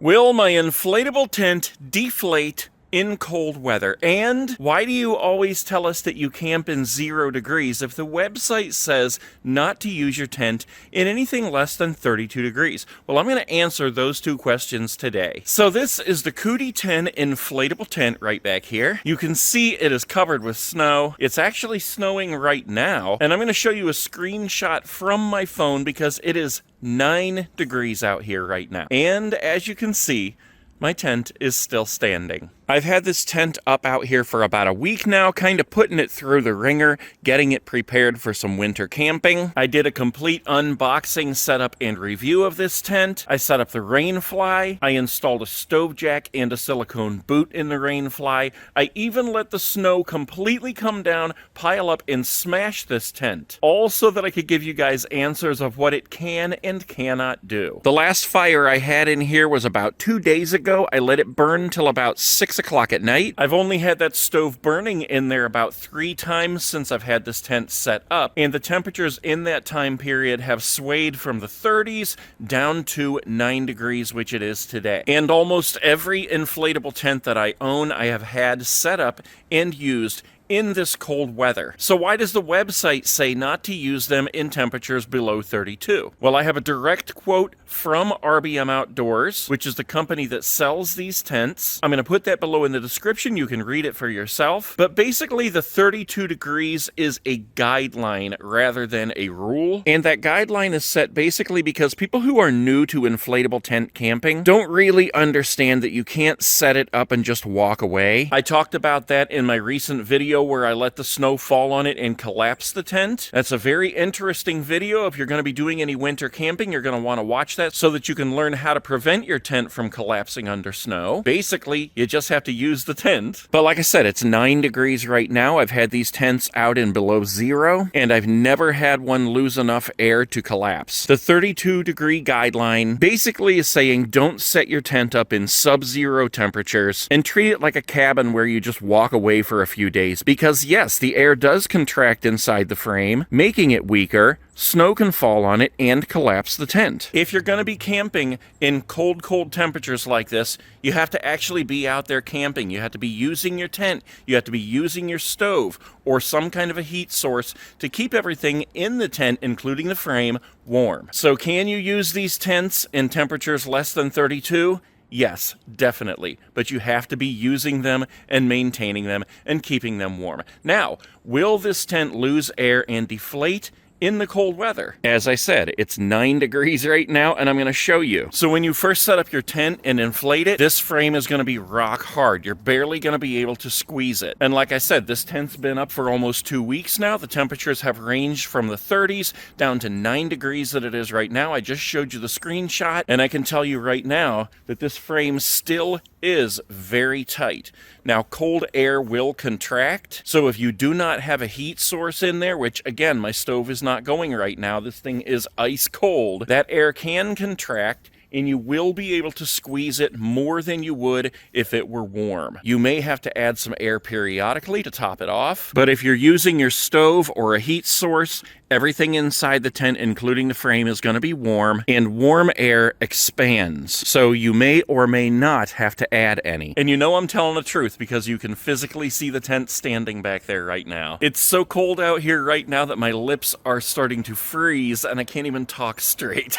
Will my inflatable tent deflate in cold weather? And why do you always tell us that you camp in 0 degrees if the website says not to use your tent in anything less than 32 degrees? Well, I'm going to answer those two questions today. So this is the Cootie 10 inflatable tent right back here. You can see it is covered with snow. It's actually snowing right now, and I'm going to show you a screenshot from my phone because it is 9 degrees out here right now. And as you can see, my tent is still standing. I've had this tent up out here for about a week now, kind of putting it through the ringer, getting it prepared for some winter camping. I did a complete unboxing, setup, and review of this tent. I set up the Rainfly. I installed a stove jack and a silicone boot in the Rainfly. I even let the snow completely come down, pile up, and smash this tent, all so that I could give you guys answers of what it can and cannot do. The last fire I had in here was about 2 days ago. I let it burn till about 6 o'clock at night. I've only had that stove burning in there about 3 times since I've had this tent set up, and the temperatures in that time period have swayed from the 30s down to 9 degrees, which it is today. And almost every inflatable tent that I own, I have had set up and used in this cold weather. So why does the website say not to use them in temperatures below 32? Well, I have a direct quote from RBM Outdoors, which is the company that sells these tents. I'm going to put that below in the description. You can read it for yourself. But basically, the 32 degrees is a guideline rather than a rule. And that guideline is set basically because people who are new to inflatable tent camping don't really understand that you can't set it up and just walk away. I talked about that in my recent video where I let the snow fall on it and collapse the tent. That's a very interesting video. If you're going to be doing any winter camping, you're going to want to watch that so that you can learn how to prevent your tent from collapsing under snow. Basically, you just have to use the tent. But like I said, it's 9 degrees right now. I've had these tents out in below 0, and I've never had one lose enough air to collapse. The 32 degree guideline basically is saying don't set your tent up in sub-zero temperatures and treat it like a cabin where you just walk away for a few days. Because yes, the air does contract inside the frame, making it weaker. Snow can fall on it and collapse the tent. If you're going to be camping in cold temperatures like this, you have to actually be out there camping. You have to be using your tent. You have to be using your stove or some kind of a heat source to keep everything in the tent, including the frame, warm. So can you use these tents in temperatures less than 32? Yes, definitely, but you have to be using them and maintaining them and keeping them warm. Now, will this tent lose air and deflate in the cold weather? As I said, it's 9 degrees right now, and I'm going to show you. So when you first set up your tent and inflate it, this frame is going to be rock hard. You're barely going to be able to squeeze it. And like I said, this tent's been up for almost 2 weeks now. The temperatures have ranged from the 30s down to 9 degrees that it is right now. I just showed you the screenshot, and I can tell you right now that this frame still is very tight. Now, cold air will contract, so if you do not have a heat source in there, which again, my stove is not going right now, this thing is ice cold, that air can contract, and you will be able to squeeze it more than you would if it were warm. You may have to add some air periodically to top it off, but if you're using your stove or a heat source, everything inside the tent, including the frame, is going to be warm, and warm air expands. So you may or may not have to add any. And you know I'm telling the truth because you can physically see the tent standing back there right now. It's so cold out here right now that my lips are starting to freeze and I can't even talk straight.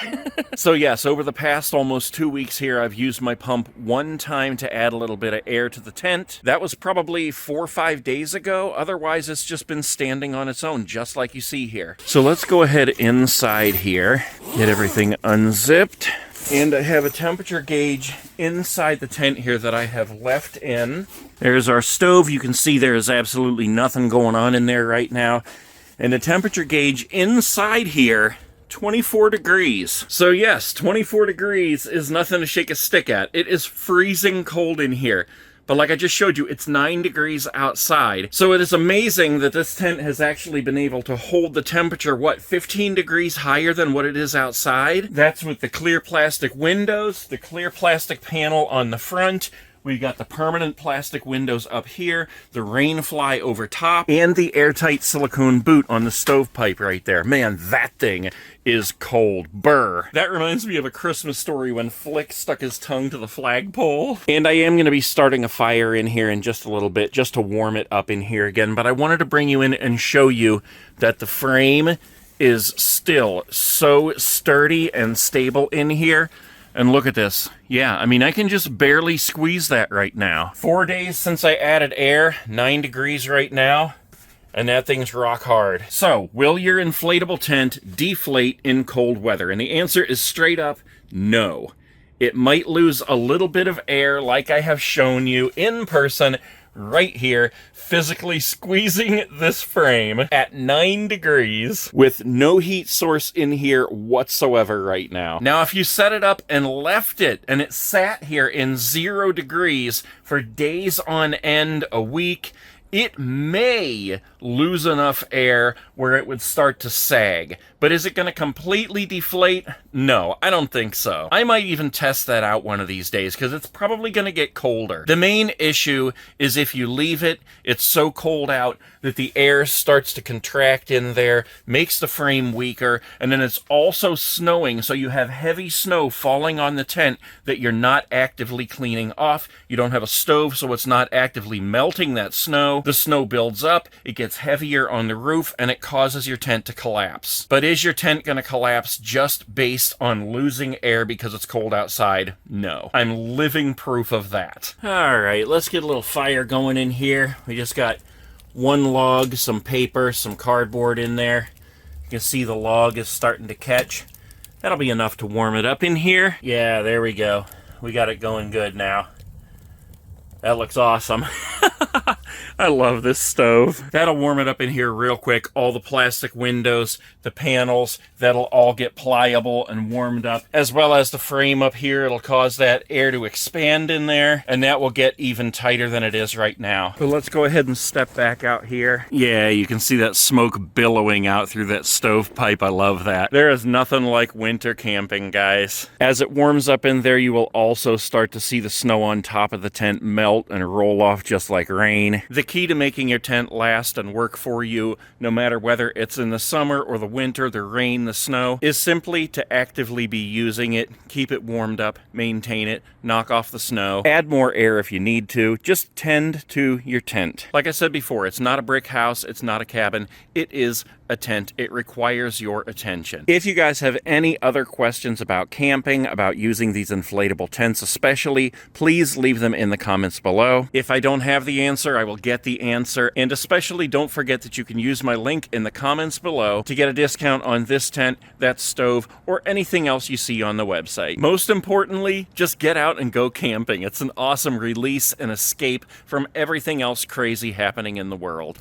So yes, over the past almost 2 weeks here, I've used my pump one time to add a little bit of air to the tent. That was probably 4 or 5 days ago. Otherwise, it's just been standing on its own, just like you see here. So let's go ahead inside here, get everything unzipped, and I have a temperature gauge inside the tent here that I have left in. There's our stove. You can see there is absolutely nothing going on in there right now. And the temperature gauge inside here, 24 degrees. So yes, 24 degrees is nothing to shake a stick at. It is freezing cold in here. But like I just showed you, it's 9 degrees outside. So it is amazing that this tent has actually been able to hold the temperature, 15 degrees higher than what it is outside? That's with the clear plastic windows, the clear plastic panel on the front, We've got the permanent plastic windows up here, the rain fly over top, and the airtight silicone boot on the stovepipe right there. Man, that thing is cold. Burr. That reminds me of a Christmas story when Flick stuck his tongue to the flagpole. And I am going to be starting a fire in here in just a little bit, just to warm it up in here again. But I wanted to bring you in and show you that the frame is still so sturdy and stable in here. And look at this. Yeah, I mean, I can just barely squeeze that right now. 4 days since I added air, 9 degrees right now, and that thing's rock hard. So, will your inflatable tent deflate in cold weather? And the answer is straight up no. It might lose a little bit of air like I have shown you in person right here, physically squeezing this frame at 9 degrees with no heat source in here whatsoever right now. Now, if you set it up and left it and it sat here in 0 degrees for days on end, a week, it may lose enough air where it would start to sag. But is it going to completely deflate? No, I don't think so. I might even test that out one of these days because it's probably going to get colder. The main issue is if you leave it, it's so cold out that the air starts to contract in there, makes the frame weaker, and then it's also snowing, so you have heavy snow falling on the tent that you're not actively cleaning off. You don't have a stove, so it's not actively melting that snow. The snow builds up, it gets heavier on the roof, and it causes your tent to collapse. But is your tent going to collapse just based on losing air because it's cold outside? No. I'm living proof of that. All right, let's get a little fire going in here. We just got one log, some paper, some cardboard in there. You can see the log is starting to catch. That'll be enough to warm it up in here. Yeah, there we go. We got it going good now. That looks awesome. I love this stove. That'll warm it up in here real quick. All the plastic windows, the panels, that'll all get pliable and warmed up, as well as the frame up here. It'll cause that air to expand in there, and that will get even tighter than it is right now. But let's go ahead and step back out here. Yeah, you can see that smoke billowing out through that stovepipe. I love that. There is nothing like winter camping, guys. As it warms up in there, you will also start to see the snow on top of the tent melt and roll off just like rain. The key to making your tent last and work for you, no matter whether it's in the summer or the winter, the rain, the snow, is simply to actively be using it, keep it warmed up, maintain it, knock off the snow, add more air if you need to, just tend to your tent. Like I said before, it's not a brick house, it's not a cabin, it is a tent. It requires your attention. If you guys have any other questions about camping, about using these inflatable tents especially, please leave them in the comments below. If I don't have the answer, I will get the answer. And especially don't forget that you can use my link in the comments below to get a discount on this tent, that stove, or anything else you see on the website. Most importantly, just get out and go camping. It's an awesome release and escape from everything else crazy happening in the world.